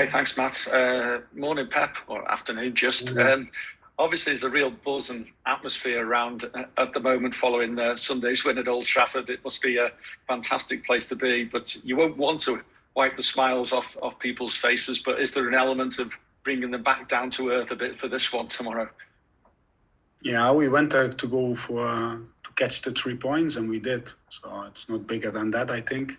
Hey, thanks, Matt. Morning, Pep, or afternoon, just. Obviously, there's a real buzz and atmosphere around at the moment following Sunday's win at Old Trafford. It must be a fantastic place to be, but you won't want to wipe the smiles off people's faces. But is there an element of bringing them back down to earth a bit for this one tomorrow? Yeah, we went there to go to catch the 3 points, and we did. So it's not bigger than that, I think.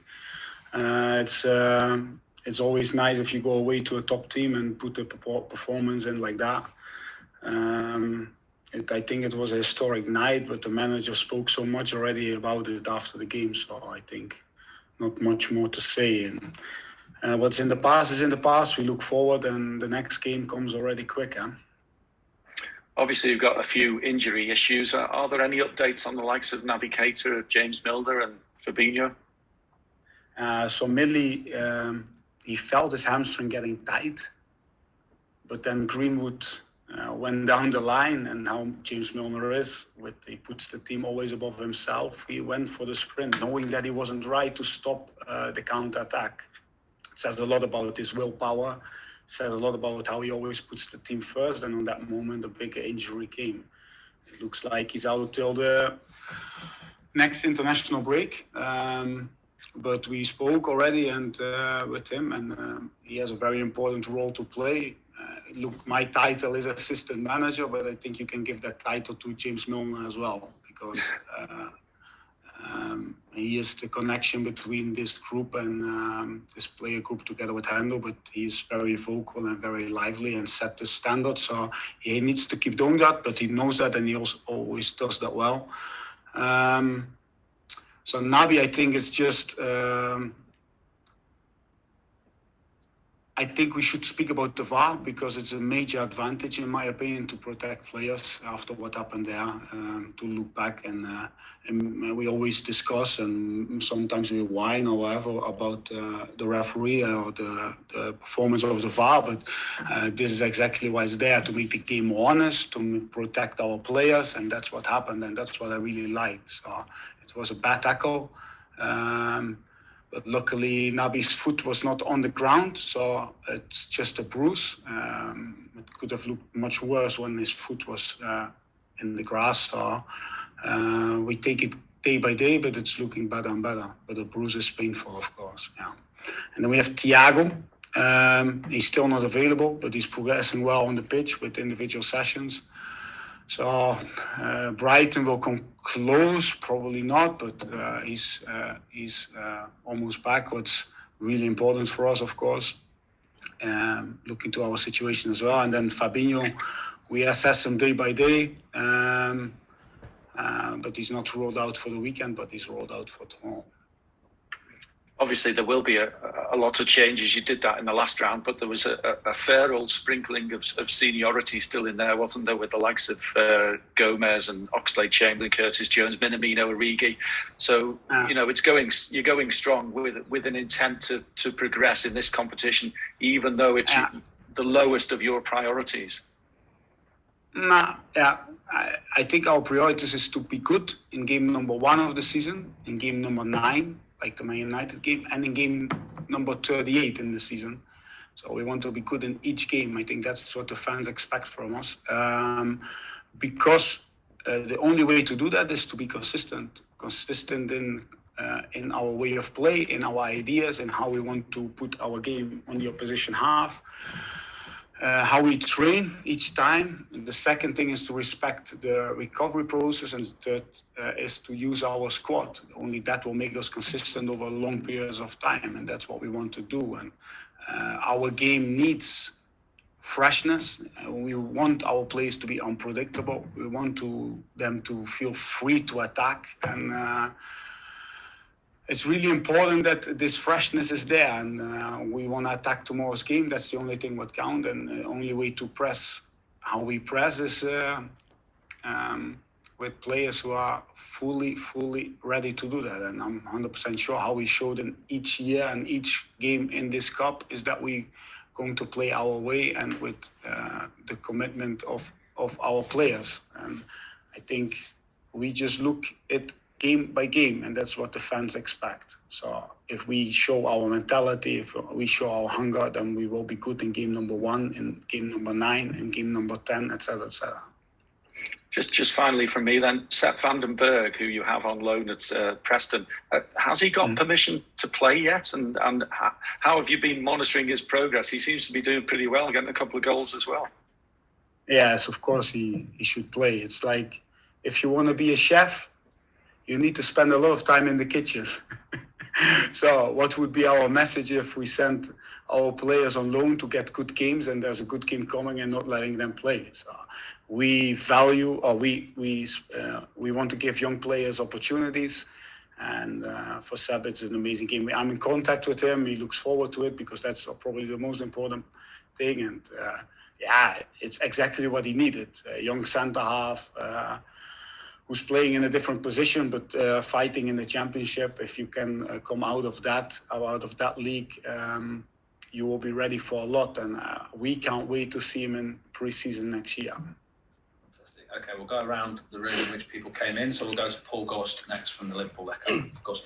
It's always nice if you go away to a top team and put the performance in like that. I think it was a historic night, but the manager spoke so much already about it after the game. So I think not much more to say. And what's in the past is in the past. We look forward, and the next game comes already quicker. Obviously, you've got a few injury issues. Are there any updates on the likes of Naby Keita, James Milner, and Fabinho? So Millie, he felt his hamstring getting tight, but then Greenwood went down the line, and how James Milner is, he puts the team always above himself. He went for the sprint, knowing that he wasn't right to stop the counter-attack. It says a lot about his willpower. It says a lot about how he always puts the team first, and on that moment, a big injury came. It looks like he's out till the next international break. But we spoke already with him, and he has a very important role to play. Look, my title is assistant manager, but I think you can give that title to James Milner as well, because he is the connection between this group and this player group together with Hendo. But he's very vocal and very lively and set the standard. So he needs to keep doing that, but he knows that, and he also always does that well. So Naby, I think it's just. I think we should speak about the VAR because it's a major advantage, in my opinion, to protect players after what happened there. To look back and we always discuss, and sometimes we whine or whatever about the referee or the performance of the VAR. But this is exactly why it's there, to make the game more honest, to protect our players, and that's what happened, and that's what I really liked. So it was a bad tackle. But luckily, Naby's foot was not on the ground, so it's just a bruise. It could have looked much worse when his foot was in the grass. So we take it day by day, but it's looking better and better. But the bruise is painful, of course. Yeah. And then we have Thiago. He's still not available, but he's progressing well on the pitch with individual sessions. So Brighton will come close, probably not, but he's almost back. What's really important for us, of course, looking to our situation as well. And then Fabinho, we assess him day by day, but he's not ruled out for the weekend, but he's ruled out for tomorrow. Obviously, there will be a lot of changes. You did that in the last round, but there was a fair old sprinkling of seniority still in there, wasn't there, with the likes of Gomez and Oxlade-Chamberlain, Curtis Jones, Minamino, Origi. So, you're going strong with an intent to progress in this competition, even though it's the lowest of your priorities. I think our priorities is to be good in game number 1 of the season, in game number 9, like the Man United game, and in game number 38 in the season. So we want to be good in each game. I think that's what the fans expect from us. Because the only way to do that is to be consistent in our way of play, in our ideas, and how we want to put our game on the opposition half. How we train each time. And the second thing is to respect the recovery process, and the third is to use our squad. Only that will make us consistent over long periods of time, and that's what we want to do. And our game needs freshness. We want our players to be unpredictable. We want them to feel free to attack, and it's really important that this freshness is there, and we want to attack tomorrow's game. That's the only thing what counts, and the only way to press how we press is with players who are fully ready to do that. And I'm 100% sure how we showed in each year and each game in this cup is that we going to play our way and with the commitment of our players. And I think we just look at game by game, and that's what the fans expect. So if we show our mentality, if we show our hunger, then we will be good in game number 1, in game number 9, in game number 10, etc., etc. Just finally from me then, Sepp van den Berg, who you have on loan at Preston, has he got permission to play yet? And how have you been monitoring his progress? He seems to be doing pretty well, getting a couple of goals as well. Yes, of course he should play. It's like if you want to be a chef, you need to spend a lot of time in the kitchen. So what would be our message if we sent our players on loan to get good games and there's a good game coming and not letting them play? So we value, or we want to give young players opportunities. And for Seb, it's an amazing game. I'm in contact with him. He looks forward to it because that's probably the most important thing. And it's exactly what he needed. A young centre half who's playing in a different position, but fighting in the championship. If you can come out of that league, you will be ready for a lot. And we can't wait to see him in pre-season next year. Fantastic. Okay, we'll go around the room in which people came in. So we'll go to Paul Gost next from the Liverpool Echo. Gost.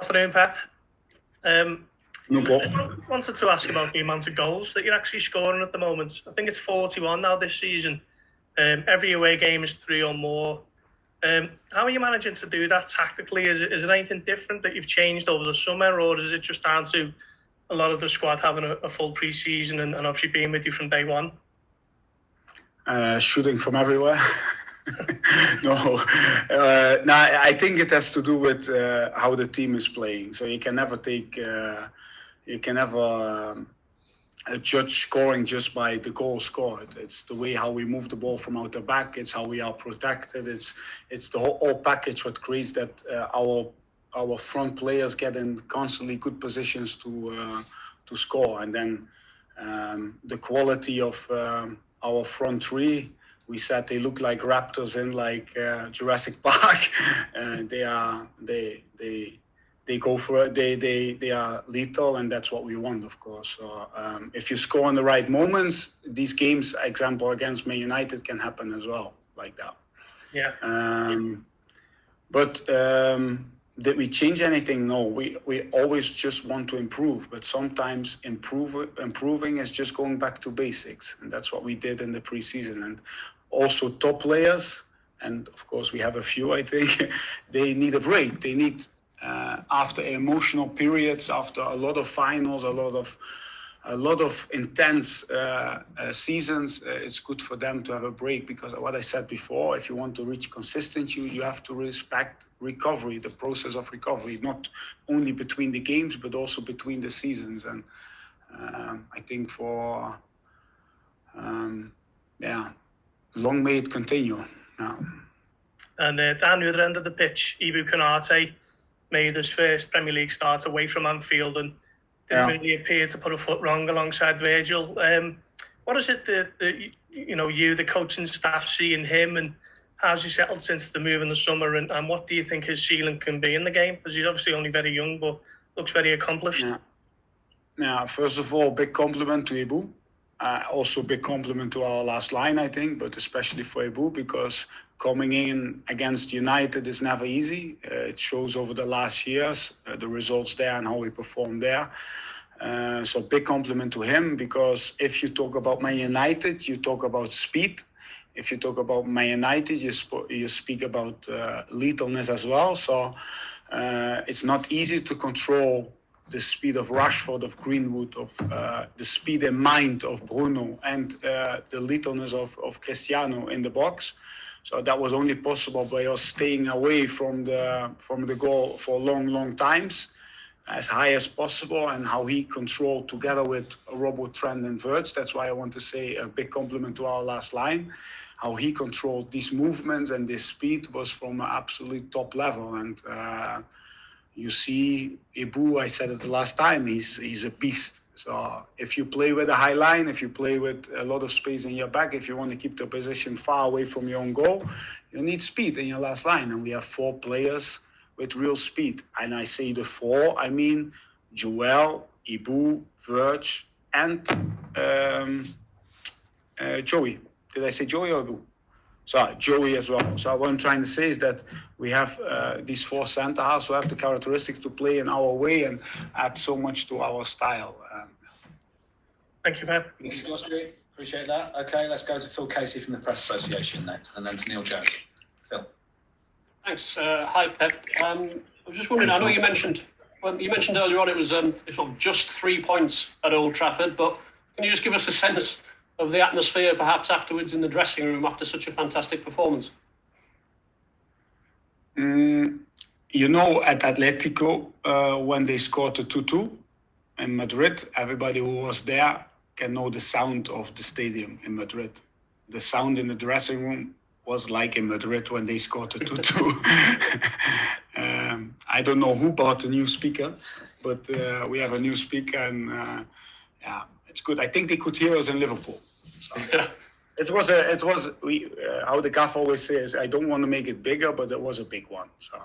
Afternoon, Pep. No problem. I wanted to ask about the amount of goals that you're actually scoring at the moment. I think it's 41 now this season. Every away game is 3 or more. How are you managing to do that tactically? Is it anything different that you've changed over the summer, or is it just down to a lot of the squad having a full pre-season and obviously being with you from day one? Shooting from everywhere. No, I think it has to do with how the team is playing. So you can never judge scoring just by the goal scored. It's the way how we move the ball from out the back. It's how we are protected. It's the whole package what creates that our front players get in constantly good positions to score, and then the quality of our front three. We said they look like raptors in like Jurassic Park. They go for it. They are lethal, and that's what we want, of course. So if you score in the right moments, these games, example against Man United, can happen as well, like that. Yeah. But did we change anything? No. We always just want to improve, but sometimes improving is just going back to basics, and that's what we did in the preseason. And also top players, and of course we have a few. I think they need a break. They need. After emotional periods, after a lot of finals, a lot of intense seasons, it's good for them to have a break, because what I said before, if you want to reach consistency, you have to respect recovery, the process of recovery, not only between the games but also between the seasons. And I think for long may it continue. Yeah. And down the other end of the pitch, Ibou made his first Premier League start away from Anfield and didn't really appear to put a foot wrong alongside Virgil. What is it that you, the coaching staff, see in him, and how's he settled since the move in the summer, and what do you think his ceiling can be in the game? Because he's obviously only very young, but looks very accomplished. Yeah. First of all, big compliment to Ibou. Also big compliment to our last line, I think, but especially for Ibou, because coming in against United is never easy. It shows over the last years, the results there and how we performed there. So big compliment to him, because if you talk about Man United, you talk about speed. If you talk about Man United, you speak about lethalness as well. So it's not easy to control the speed of Rashford, of Greenwood, of the speed and mind of Bruno, and the lethalness of Cristiano in the box. So that was only possible by us staying away from the goal for long times, as high as possible, and how he controlled together with Robbo, Trent and Virg. That's why I want to say a big compliment to our last line. How he controlled these movements and this speed was from an absolute top level. And you see Ibou, I said it the last time, he's a beast. So if you play with a high line, if you play with a lot of space in your back, if you want to keep the position far away from your own goal, you need speed in your last line. And we have 4 players with real speed. And I say the 4, I mean Joel, Ibou, Virg, and Joey. Did I say Joey or Ibou? So Joey as well. So what I'm trying to say is that we have these 4 centre halves who have the characteristics to play in our way and add so much to our style. Thank you, Pep. Thank you, Austria. Appreciate that. Okay, let's go to Phil Casey from the Press Association next, and then to Neil Jones. Phil. Thanks. Hi, Pep. I was just wondering, I know you mentioned earlier on it was sort of just 3 points at Old Trafford, but can you just give us a sense of the atmosphere perhaps afterwards in the dressing room after such a fantastic performance? You know, at Atletico, when they scored the 2-2 in Madrid, everybody who was there can know the sound of the stadium in Madrid. The sound in the dressing room was like in Madrid when they scored the 2-2. I don't know who bought the new speaker, but we have a new speaker, and yeah, it's good. I think they could hear us in Liverpool. So, how the gaffer always says, I don't want to make it bigger, but it was a big one. So.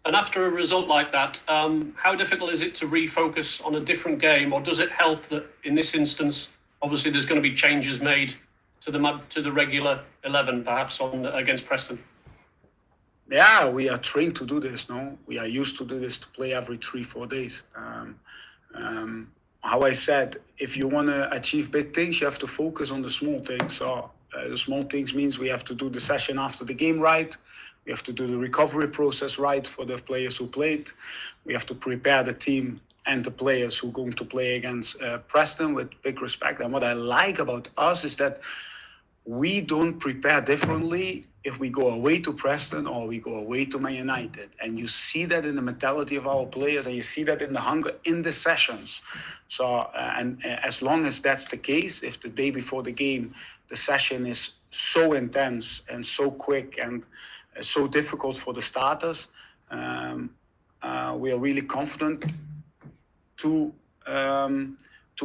And after a result like that, how difficult is it to refocus on a different game, or does it help that in this instance, obviously there's going to be changes made to the regular 11, perhaps against Preston? Yeah, we are trained to do this. No, we are used to do this, to play every 3-4 days. How I said, if you want to achieve big things, you have to focus on the small things. So the small things means we have to do the session after the game right. We have to do the recovery process right for the players who played. We have to prepare the team and the players who are going to play against Preston with big respect. And what I like about us is that we don't prepare differently if we go away to Preston or we go away to Man United. And you see that in the mentality of our players, and you see that in the hunger in the sessions. So, and as long as that's the case, if the day before the game, the session is so intense and so quick and so difficult for the starters, we are really confident to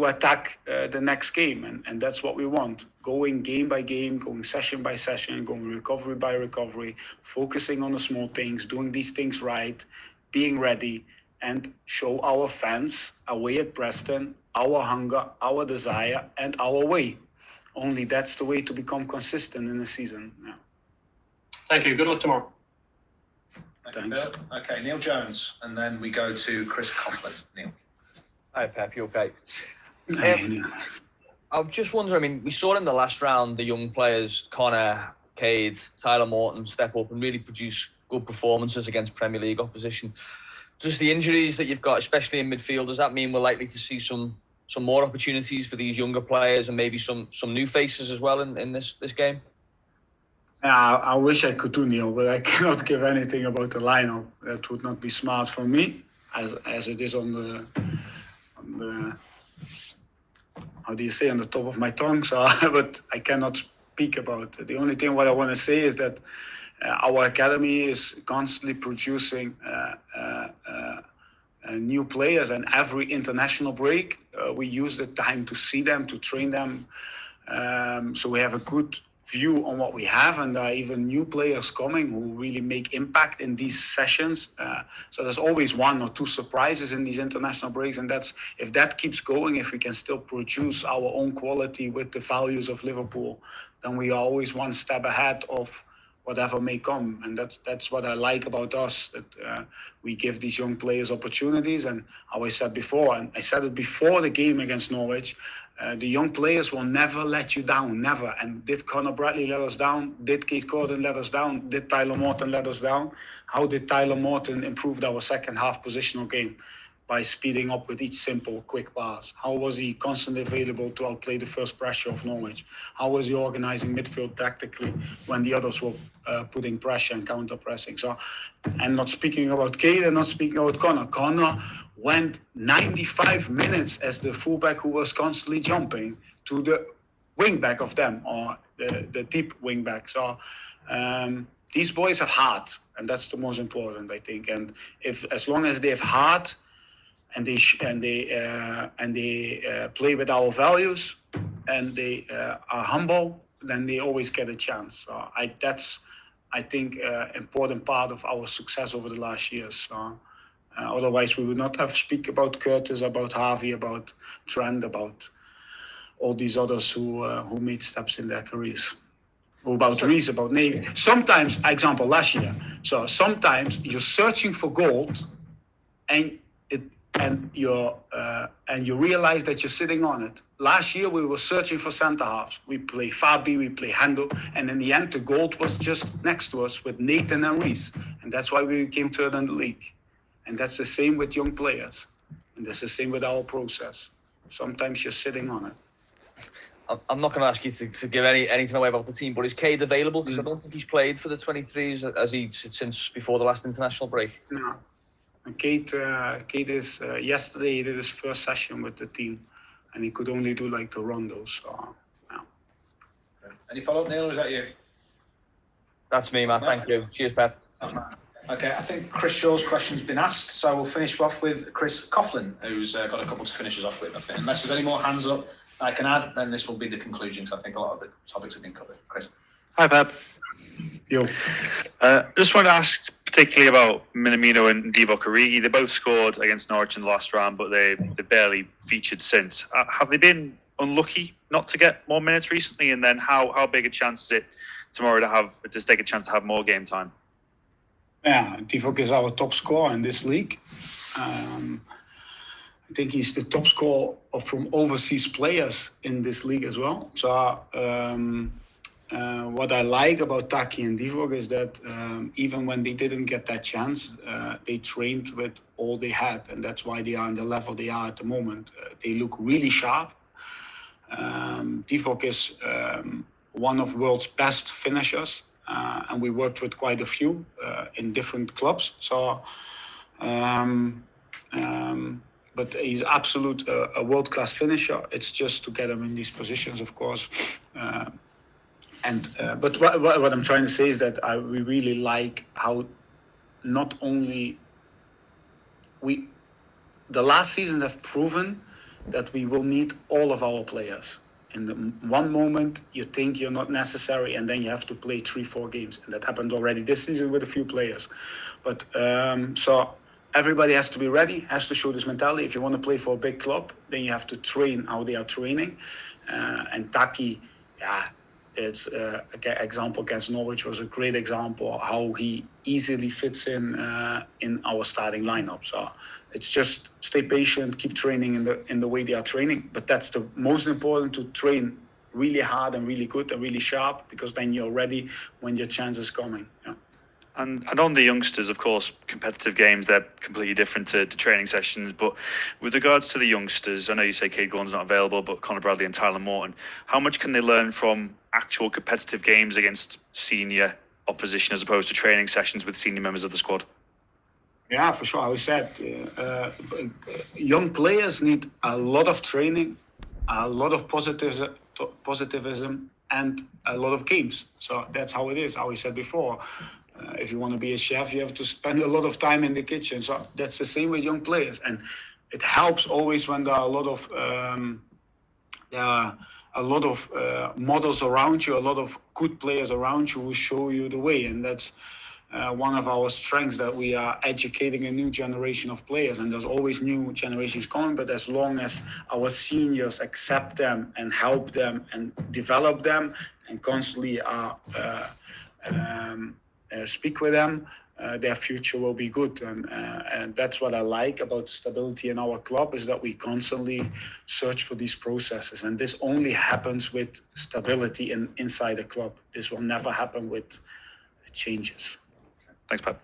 attack the next game, and that's what we want. Going game by game, going session by session, going recovery by recovery, focusing on the small things, doing these things right, being ready, and show our fans away at Preston our hunger, our desire, and our way. Only that's the way to become consistent in the season. Yeah. Thank you. Good luck tomorrow. Thank you, Phil. Okay, Neil Jones, and then we go to Chris Coughlin. Neil. Hi, Pep. You okay? I'm just wondering, I mean, we saw in the last round the young players, Connor, Cade, Tyler Morton, step up and really produce good performances against Premier League opposition. Does the injuries that you've got, especially in midfield, does that mean we're likely to see some more opportunities for these younger players and maybe some new faces as well in this game? I wish I could do, Neil, but I cannot give anything about the lineup. That would not be smart for me, as it is on the how do you say, on the top of my tongue. So, but I cannot speak about it. The only thing what I want to say is that our academy is constantly producing new players, and every international break we use the time to see them, to train them. So we have a good view on what we have, and there are even new players coming who really make impact in these sessions. So there's always 1 or 2 surprises in these international breaks, and that's, if that keeps going, if we can still produce our own quality with the values of Liverpool, then we are always 1 step ahead of whatever may come. And that's what I like about us, that we give these young players opportunities. And how I said before, and I said it before the game against Norwich, the young players will never let you down, never. And did Conor Bradley let us down? Did Keith Gordon let us down? Did Tyler Morton let us down? How did Tyler Morton improve our second half positional game? By speeding up with each simple, quick pass. How was he constantly available to outplay the first pressure of Norwich? How was he organizing midfield tactically when the others were putting pressure and counter-pressing? So, and not speaking about Cade and not speaking about Conor. Conor went 95 minutes as the fullback who was constantly jumping to the wing back of them, or the deep wing back. So these boys have heart, and that's the most important, I think. And as long as they have heart, and they play with our values, and they are humble, then they always get a chance. So that's, I think, important part of our success over the last years. So, otherwise, we would not have speak about Curtis, about Harvey, about Trent, about all these others who made steps in their careers. about Reece, about Navy. Sometimes, example, last year. So sometimes you're searching for gold, and you realize that you're sitting on it. Last year we were searching for centre halves. We play Fabi, we play Hendo, and in the end the gold was just next to us with Nathan and Reece, and that's why we became third in the league. And that's the same with young players, and that's the same with our process. Sometimes you're sitting on it. I'm not going to ask you to give anything away about the team, but is Cade available? Because I don't think he's played for the 23s as he since before the last international break. No. And Cade is yesterday he did his first session with the team, and he could only do like the rondos. So, yeah. Any follow-up, Neil, or is that you? That's me, Matt. Thank you. Cheers, Pep. Okay, I think Chris Shaw's question's been asked, so we'll finish off with Chris Coughlin, who's got a couple to finish us off with. I think. Unless there's any more hands up I can add, then this will be the conclusion, because I think a lot of the topics have been covered. Chris. Hi, Pep. Yo. Just wanted to ask particularly about Minamino and Divock Origi. They both scored against Norwich in the last round, but they barely featured since. Have they been unlucky not to get more minutes recently? And then how big a chance is it tomorrow to take a chance to have more game time? Yeah, Divock is our top scorer in this league. I think he's the top scorer from overseas players in this league as well. So what I like about Taki and Divock is that even when they didn't get that chance, they trained with all they had, and that's why they are on the level they are at the moment. They look really sharp. Divock is one of world's best finishers, and we worked with quite a few in different clubs. So. But he's absolute a world-class finisher. It's just to get him in these positions, of course. But what I'm trying to say is that we really like how not only the last season have proven that we will need all of our players. In the one moment you think you're not necessary, and then you have to play 3-4 games, and that happened already this season with a few players. But so. Everybody has to be ready, has to show this mentality. If you want to play for a big club, then you have to train how they are training. And Taki, it's an example against Norwich was a great example of how he easily fits in our starting lineup. So it's just stay patient, keep training in the way they are training. But that's the most important, to train really hard and really good and really sharp, because then you're ready when your chance is coming. Yeah. And on the youngsters, of course, competitive games, they're completely different to training sessions. But with regards to the youngsters, I know you say Cade Gordon's not available, but Conor Bradley and Tyler Morton, how much can they learn from actual competitive games against senior opposition as opposed to training sessions with senior members of the squad? Yeah, for sure. I said young players need a lot of training, a lot of positivism, and a lot of games. So that's how it is. How we said before. If you want to be a chef, you have to spend a lot of time in the kitchen. So that's the same with young players, and it helps always when there are a lot of models around you, a lot of good players around you who show you the way, and that's one of our strengths, that we are educating a new generation of players, and there's always new generations coming. But as long as our seniors accept them and help them and develop them, and constantly are. Speak with them, their future will be good, and that's what I like about the stability in our club, is that we constantly search for these processes, and this only happens with stability inside the club. This will never happen with changes. Thanks, Pat.